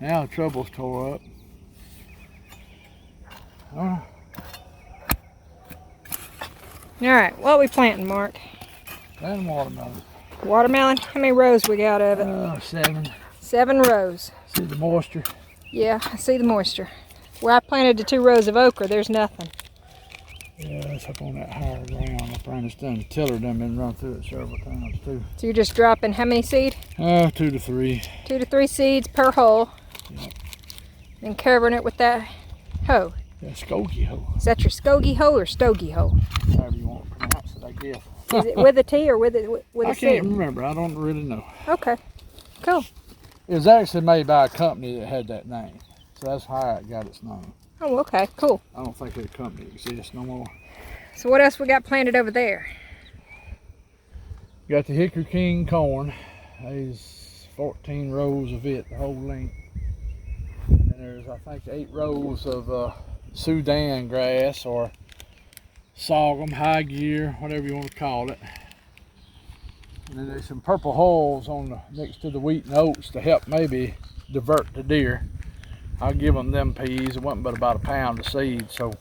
Now the trouble's tore up. Oh. Alright, what are we planting, Mark? And watermelon. Watermelon? How many rows we got of it? 7. 7 rows. See the moisture? Yeah, I see the moisture. Where I planted the 2 rows of okra, there's nothing. Yeah, it's up on that higher ground. I probably done tiller them and run through it several times too. So you're just dropping how many seed? 2 to 3. 2 to 3 seeds per hole. Yep. And covering it with that hoe. That Skokie hoe. Is that your Skokie hoe or Stogie hoe? However you want to pronounce it, I guess. Is it with a T or with a I C? can't remember. I don't really know. Okay, cool. It was actually made by a company that had that name. So that's how it got its name. Oh, okay, cool. I don't think that company exists no more. So what else we got planted over there? Got the Hickory King corn. There's 14 rows of it, the whole length. And then there's, I think, 8 rows of Sudan grass or sorghum, high gear, whatever you want to call it. And then there's some purple hulls on the, next to the wheat and oats to help maybe divert the deer. I'll give them peas. It wasn't but about a pound of seed, so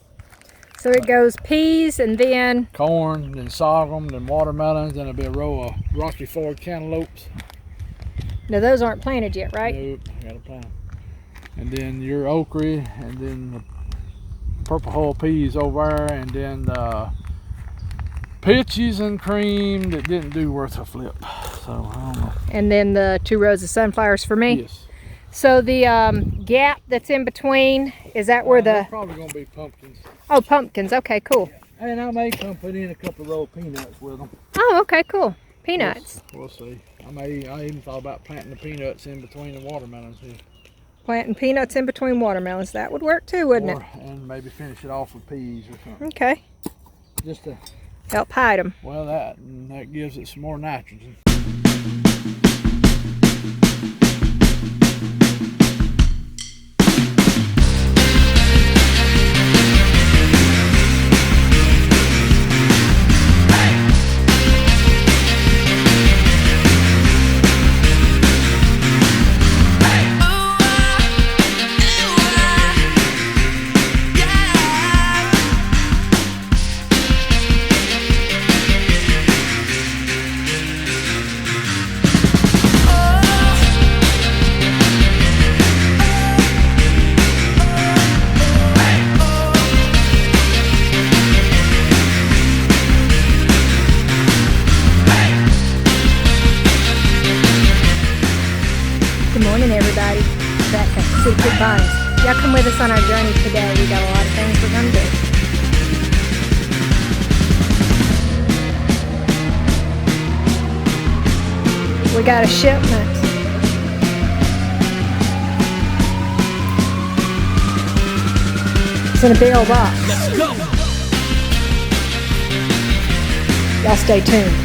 it goes peas and then corn, then sorghum, then watermelons, then there'll be a row of Rocky Ford cantaloupes. now those aren't planted yet, right? Nope, gotta plant them. And then your okra, and then the purple hull peas over there, and then peaches and cream that didn't do worth a flip. So I don't know. And then the 2 rows of sunflowers for me. Yes. So the gap that's in between, is that where They're the... probably gonna be pumpkins. Oh, pumpkins. Okay, cool. And I may come put in a couple of row of peanuts with them. Oh, okay, cool. Peanuts. We'll see. I even thought about planting the peanuts in between the watermelons here. Planting peanuts in between watermelons. That would work too, wouldn't it? And maybe finish it off with peas or something. Okay. Just to, Help hide them. well, that gives it some more nitrogen. Good morning, everybody. Back at City Creek Barns. Y'all come with us on our journey today. We got a lot of things we're going to do. We got a shipment. It's in a big old box. Let's go. Y'all stay tuned.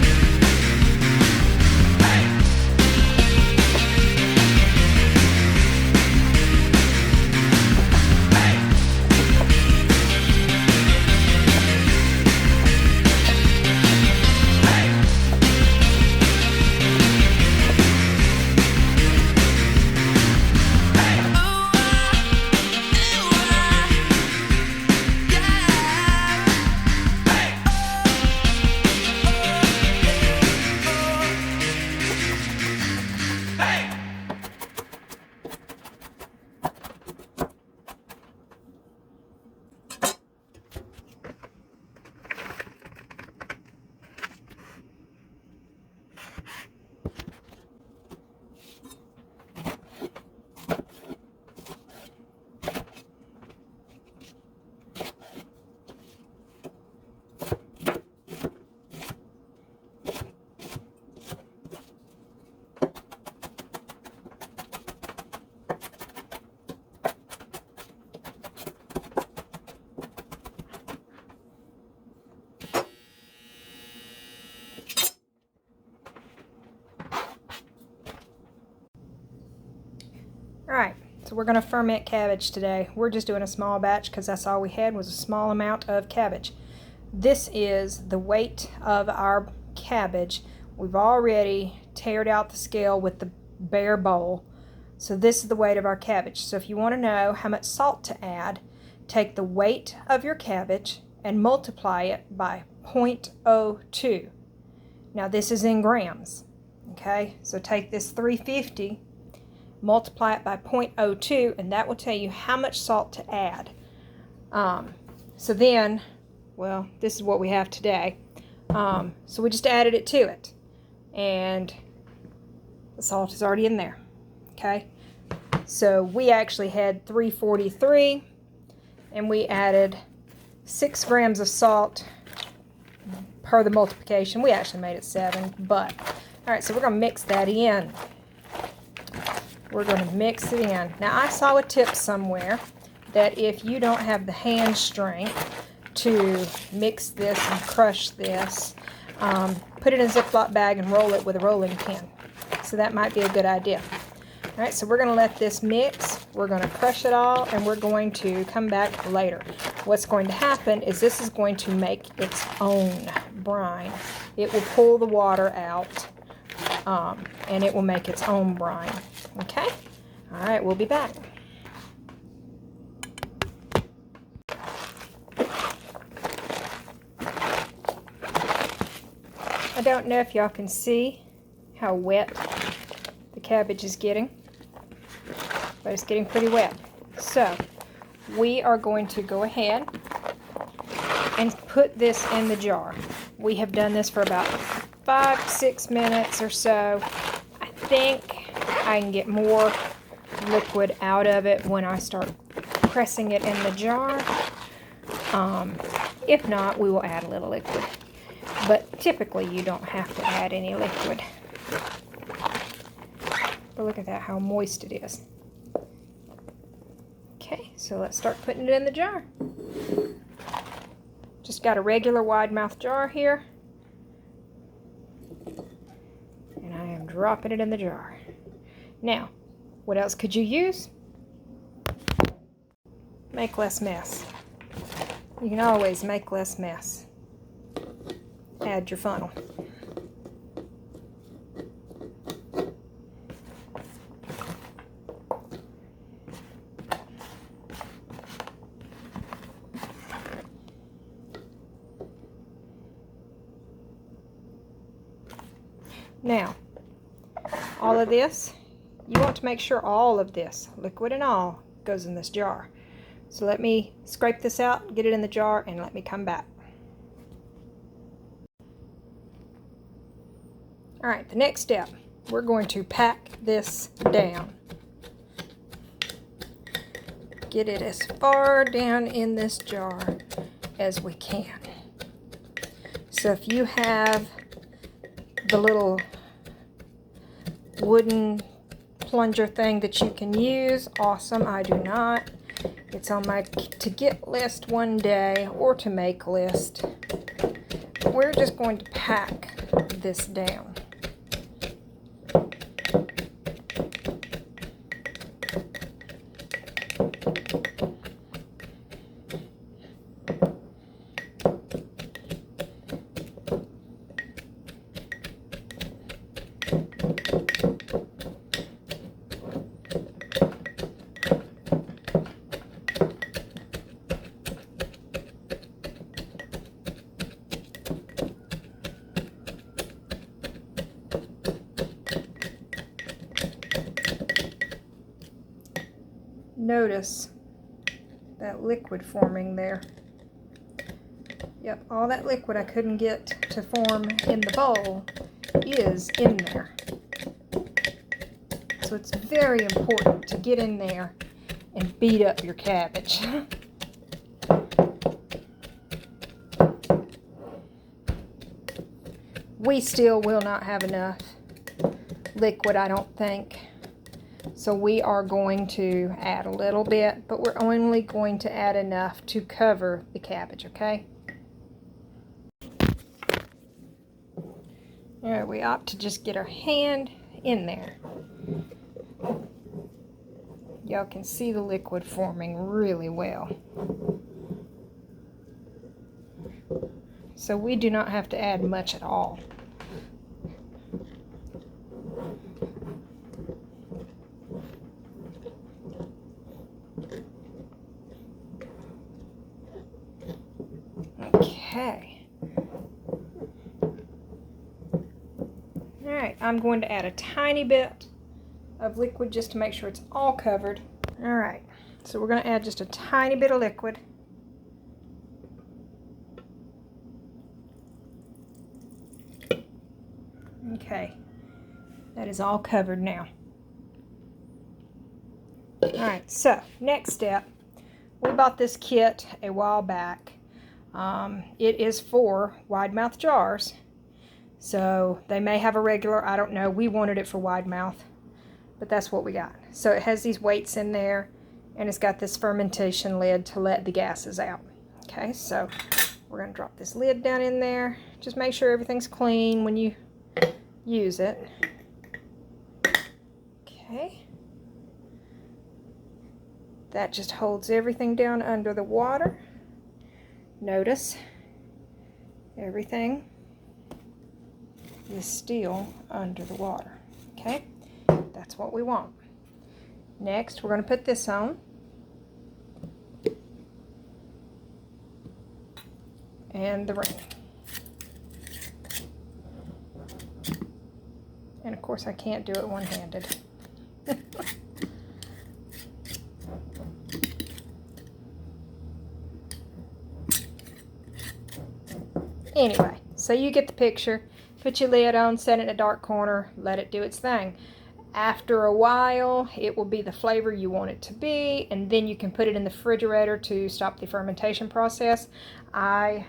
Alright, so we're going to ferment cabbage today. We're just doing a small batch because that's all we had was a small amount of cabbage. This is the weight of our cabbage. We've already tared out the scale with the bare bowl. So this is the weight of our cabbage. So if you want to know how much salt to add, take the weight of your cabbage and multiply it by 0.02. Now this is in grams. Okay, so take this 350, multiply it by 0.02, and that will tell you how much salt to add. So then, well, this is what we have today. So we just added it to it, and the salt is already in there. Okay, so we actually had 343, and we added 6 grams of salt per the multiplication. We actually made it 7, but all right, so we're going to mix that in. We're going to mix it in. Now, I saw a tip somewhere that if you don't have the hand strength to mix this and crush this, put it in a Ziploc bag and roll it with a rolling pin. So that might be a good idea. All right, so we're going to let this mix. We're going to crush it all, and we're going to come back later. What's going to happen is this is going to make its own brine. It will pull the water out, and it will make its own brine. Okay? All right, we'll be back. I don't know if y'all can see how wet the cabbage is getting, but it's getting pretty wet. So we are going to go ahead and put this in the jar. We have done this for about 5-6 minutes or so. I think I can get more liquid out of it when I start pressing it in the jar. If not, we will add a little liquid. But typically you don't have to add any liquid. But look at that, how moist it is. Okay, so let's start putting it in the jar. Just got a regular wide mouth jar here. And I am dropping it in the jar. Now, what else could you use? Make less mess. You can always make less mess. Add your funnel. Now, all of this, you want to make sure all of this, liquid and all, goes in this jar. So let me scrape this out, get it in the jar, and let me come back. All right, the next step, we're going to pack this down. Get it as far down in this jar as we can. So if you have the little wooden plunger thing that you can use, awesome. I do not. It's on my to get list one day, or to make list. We're just going to pack this down. Notice that liquid forming there. Yep, all that liquid I couldn't get to form in the bowl is in there. So it's very important to get in there and beat up your cabbage. We still will not have enough liquid, I don't think. So we are going to add a little bit, but we're only going to add enough to cover the cabbage, okay? All right, we opt to just get our hand in there. Y'all can see the liquid forming really well. So we do not have to add much at all. Okay. Alright, I'm going to add a tiny bit of liquid just to make sure it's all covered. Alright, so we're going to add just a tiny bit of liquid. Okay, that is all covered now. Alright, so next step. We bought this kit a while back. It is for wide mouth jars. So they may have a regular, I don't know. We wanted it for wide mouth, but that's what we got. So it has these weights in there, and it's got this fermentation lid to let the gases out. Okay, so we're going to drop this lid down in there. Just make sure everything's clean when you use it. Okay. That just holds everything down under the water. Notice everything is still under the water. Okay, that's what we want. Next, we're going to put this on. And the ring. And of course, I can't do it one-handed. Anyway, so you get the picture. Put your lid on, set it in a dark corner, let it do its thing. After a while, it will be the flavor you want it to be, and then you can put it in the refrigerator to stop the fermentation process. I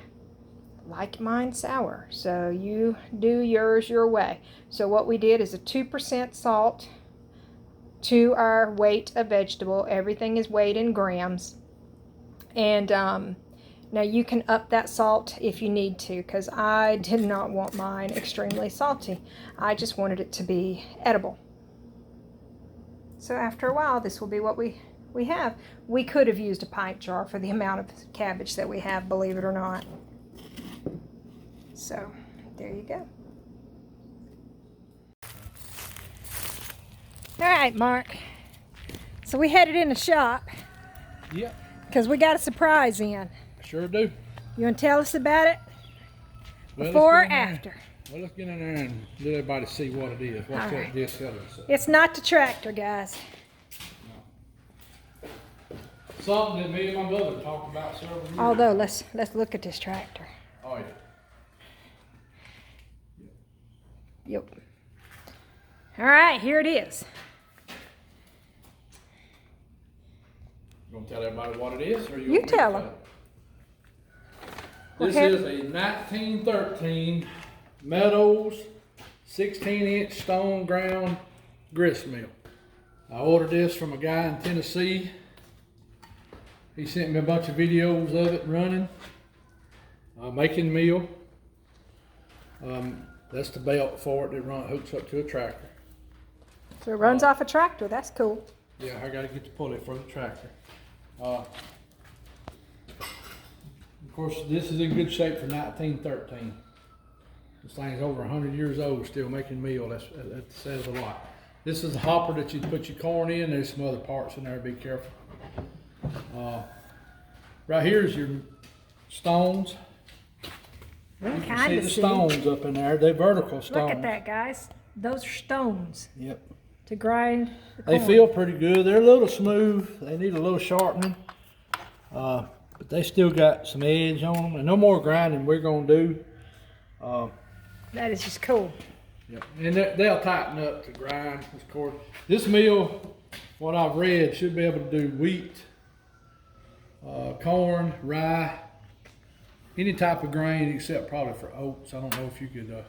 like mine sour, so you do yours your way. So what we did is a 2% salt to our weight of vegetable. Everything is weighed in grams. And now you can up that salt if you need to, because I did not want mine extremely salty. I just wanted it to be edible. So after a while, this will be what we have. We could have used a pint jar for the amount of cabbage that we have, believe it or not. So there you go. All right, Mark. So we headed in the shop. Yep. Because we got a surprise in. Sure do. You want to tell us about it? Well, before or after? Well, let's get in there and let everybody see what it is. What's that disc selling? It's not the tractor, guys. No. Something that me and my mother talked about several years Although, ago. let's look at this tractor. Oh, yeah. Yep. All right, here it is. You gonna tell everybody what it is, or You tell them. This is a 1913 Meadows 16-inch stone ground grist mill. I ordered this from a guy in Tennessee. He sent me a bunch of videos of it running, making meal. That's the belt for it that hooks up to a tractor. So it runs off a tractor. That's cool. Yeah, I got to get the pulley for the tractor. Of course, this is in good shape for 1913. This thing's over 100 years old, still making meal. That says a lot. This is the hopper that you put your corn in. There's some other parts in there. Be careful. Right here is your stones. We You can can see kind the of stones up in there. They're vertical stones. Look at that, guys. Those are stones Yep. to grind the They corn. feel pretty good. They're a little smooth. They need a little sharpening. But they still got some edge on them. And no more grinding we're going to do. That is just cool. Yep. And they'll tighten up to grind. Of course, this mill, what I've read, should be able to do wheat, corn, rye, any type of grain except probably for oats. I don't know if you could, you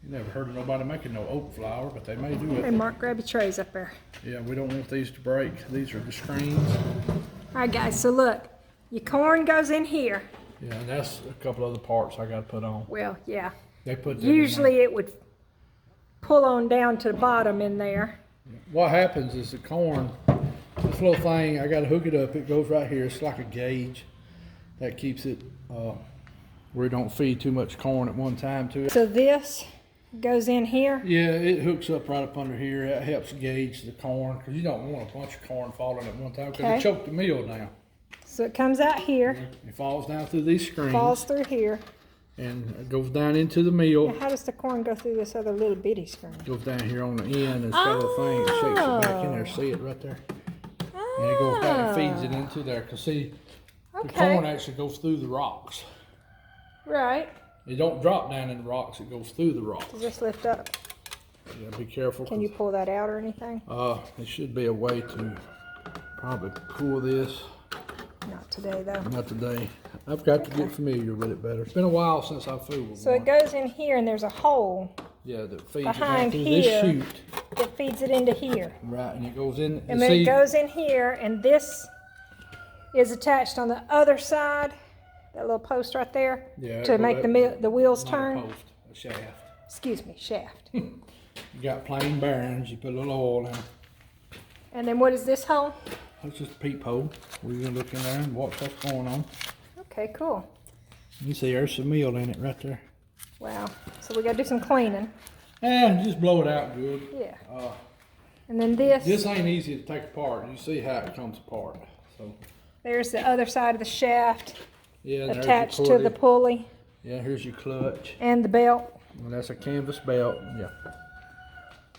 never heard of nobody making no oat flour, but they may do Hey, it. Mark, grab your trays up there. Yeah, we don't want these to break. These are the screens. All right, guys, so look. Your corn goes in here. Yeah, and that's a couple other parts I got to put on. Well, yeah. They put them in Usually it would pull on down to the bottom in there. there. What happens is the corn, this little thing, I got to hook it up. It goes right here. It's like a gauge that keeps it where it don't feed too much corn at one time to it. So this goes in here. Yeah, it hooks up right up under here. That helps gauge the corn because you don't want a bunch of corn falling at one time because Okay. it choked the meal down. So it comes out here, It falls down through these screens. falls through here. And it goes down into the mill. Now how does the corn go through this other little bitty screen? Goes down here on the end and it's got a little thing. It shakes it back in there. See it right there? And it goes back and feeds it into there. Because see, the corn actually goes through the rocks. Right. It don't drop down in the rocks. It goes through the rocks. Does this lift up? You gotta be careful. Can you pull that out or anything? There should be a way to probably pull this. Not today though. Not today. I've got to get familiar with it better. It's been a while since I fooled with So one. it goes in here and there's a hole. Yeah, that feeds behind it down through here. this chute. That feeds it into here. Right, and it goes in. And then it goes in here, and this is attached on the other side, that little post right there, to make the wheels turn. Not a post, a shaft. Excuse me, shaft. You got plain bearings. You put a little oil in. And then what is this hole? That's just a peephole. We're gonna look in there and watch what's going on. Okay, cool. You see, there's some meal in it right there. Wow. So we gotta do some cleaning. And just blow it out good. Yeah. And then this. This ain't easy to take apart. You see how it comes apart. So. There's the other side of the shaft. Yeah. Attached to the pulley. Yeah. Here's your clutch. And the belt. And that's a canvas belt. Yeah.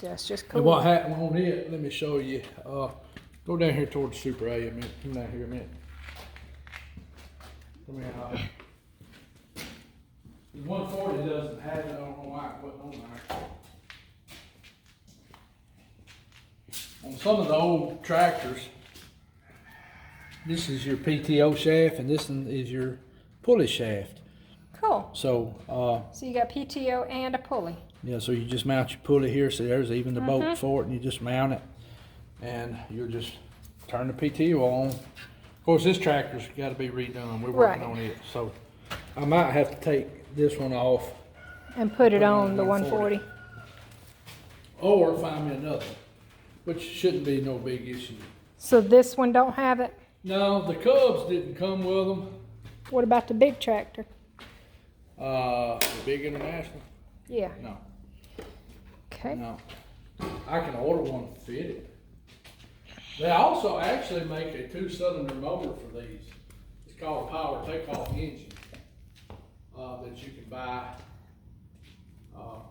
That's just cool. And what happened on it? Let me show you. Go down here toward the Super A a minute. Come down here a minute. Come here. The 140 doesn't have it. I don't know why it wasn't on there. On some of the old tractors, this is your PTO shaft and this one is your pulley shaft. Cool. So you got PTO and a pulley. Yeah, so you just mount your pulley here. So there's even the bolt for it, and you just mount it, and you'll just turn the PTO on. Of course, this tractor's got to be redone. We're working on it, so I might have to take this one off and put it on the 140. Or find me another, which shouldn't be no big issue. So this one don't have it? No, the Cubs didn't come with them. What about the big tractor? The big International? Yeah. No. Okay. No. I can order one to fit it. They also actually make a 2-cylinder motor for these. It's called a power takeoff engine that you can buy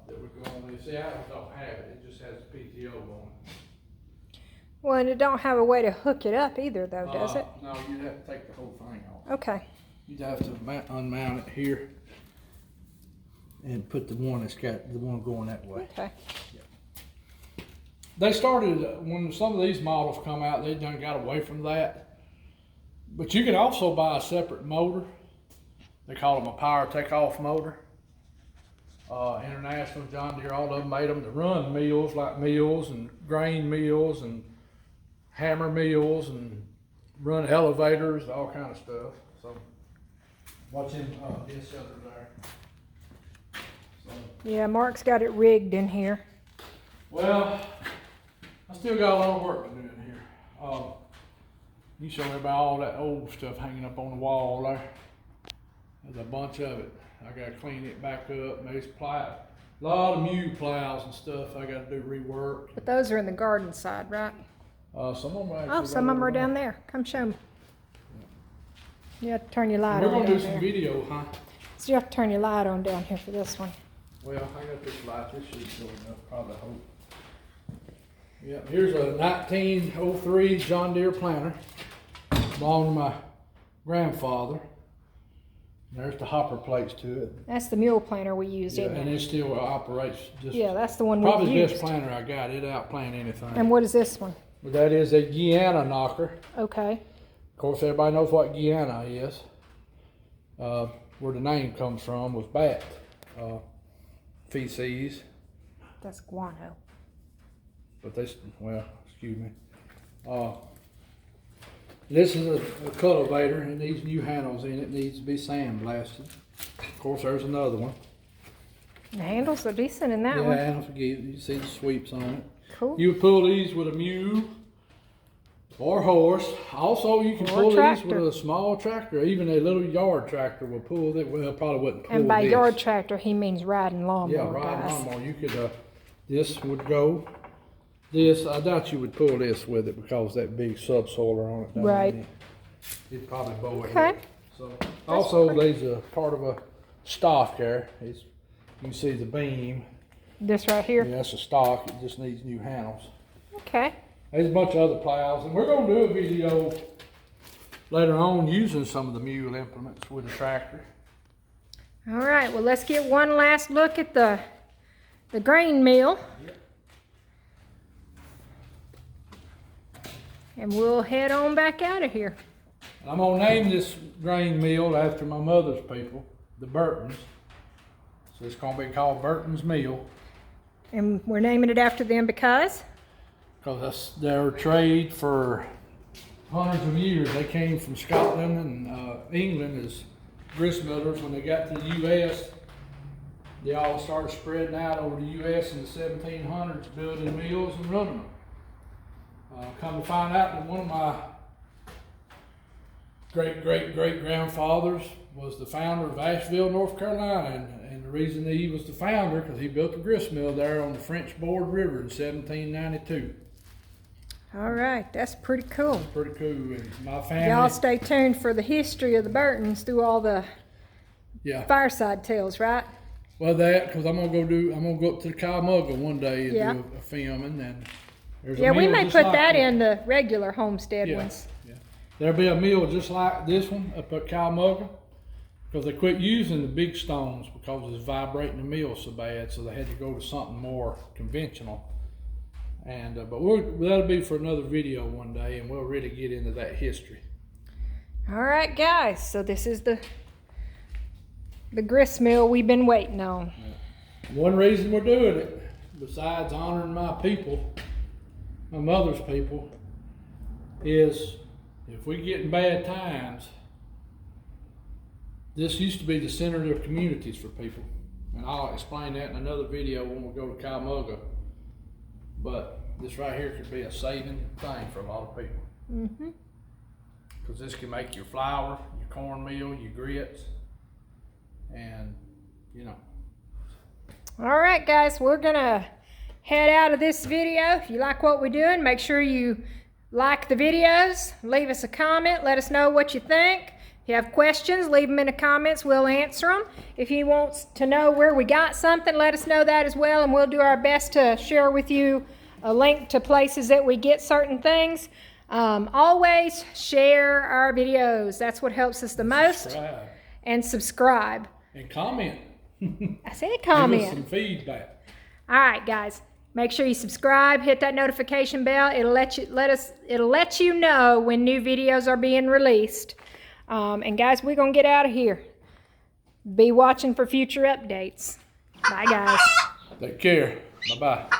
that would go on this. See, I don't have it. It just has a PTO on it. Well, and it don't have a way to hook it up either, though, does it? No, you'd have to take the whole thing off. Okay. You'd have to unmount it here and put the one that's got the one going that way. Okay. They started, when some of these models come out, they done got away from that. But you can also buy a separate motor. They call them a power takeoff motor. International, John Deere, all of them made them to run mills, like mills and grain mills and hammer mills and run elevators, all kind of stuff. So watch him this other there. So, yeah, Mark's got it rigged in here. well, I still got a lot of work to do in here. You show me about all that old stuff hanging up on the wall there. There's a bunch of it. I gotta clean it back up. And there's a lot of mule plows and stuff I gotta do rework. But those are in the garden side, right? Some of them actually. Oh, some of them are down there. Come show me. You have to turn your light We're on gonna do down some there. video, huh? So you have to turn your light on down here for this one. Well, I got this light. This should be good enough, probably, I hope. Yeah, here's a 1903 John Deere planter. Belonged to my grandfather. There's the hopper plates to it. That's the mule planter we used, Yeah, isn't and it? it still operates just Yeah, that's the one we probably the used. best planter I got. It outplan anything. And what is this one? But that is a Guyana knocker. Okay. Of course, everybody knows what Guyana is. Where the name comes from was bat feces. That's guano. But this, well, excuse me. This is a cultivator, and these new handles in it needs to be sandblasted. Of course, there's another one. The handles are decent in that Yeah, one. and forget you see the sweeps on it. Cool. You would pull these with a mule or horse. Also, you can Or pull tractor. these with a small tractor. Even a little yard tractor will pull it. Well, probably wouldn't pull And by this. yard tractor, he means riding lawnmower, Yeah, riding guys. lawnmower. You could, this would go. This, I doubt you would pull this with it because that big subsoiler on it. Right. He'd probably bow it. Okay. So also there's a part of a stock there. You can see the beam. This right here? Yeah, that's a stock. It just needs new handles. Okay. There's a bunch of other plows, and we're going to do a video later on using some of the mule implements with the tractor. All right, well, let's get one last look at the grain mill. Yep. And we'll head on back out of here. I'm going to name this grain mill after my mother's people, the Burtons. So it's going to be called Burton's Mill. And we're naming it after them because? Because that's their trade for hundreds of years. They came from Scotland and England as grist millers. When they got to the U.S., they all started spreading out over the U.S. in the 1700s, building mills and running them. Come to find out that one of my great-great-great-grandfathers was the founder of Asheville, North Carolina, and the reason that he was the founder because he built a grist mill there on the French Board River in 1792. All right, that's pretty cool. Pretty cool. And my family. Y'all stay tuned for the history of the Burtons through all the fireside tales, right? Well, that because I'm gonna go up to the Cuyahoga one day and do a filming, and there's a we mill may just put like that in the regular homestead ones. Yeah. There'll be a mill just like this one up at Cuyahoga because they quit using the big stones because it's vibrating the mill so bad, so they had to go to something more conventional. And but that'll be for another video one day, and we'll really get into that history. All right, guys. So this is the grist mill we've been waiting on. One reason we're doing it, besides honoring my people, my mother's people, is if we get in bad times, this used to be the center of communities for people. And I'll explain that in another video when we go to Cuyahoga. But this right here could be a saving thing for a lot of people. Mm-hmm. Because this can make your flour, your cornmeal, your grits, and All right, guys, we're gonna head out of this video. If you like what we're doing, make sure you like the videos, leave us a comment, let us know what you think. If you have questions, leave them in the comments, we'll answer them. If you want to know where we got something, let us know that as well, and we'll do our best to share with you a link to places that we get certain things. Always share our videos. That's what helps us the most. And subscribe. And comment. I said comment. Give us some feedback. All right, guys. Make sure you subscribe, hit that notification bell. It'll let you know when new videos are being released. And guys, we're gonna get out of here. Be watching for future updates. Bye, guys. Take care. Bye-bye.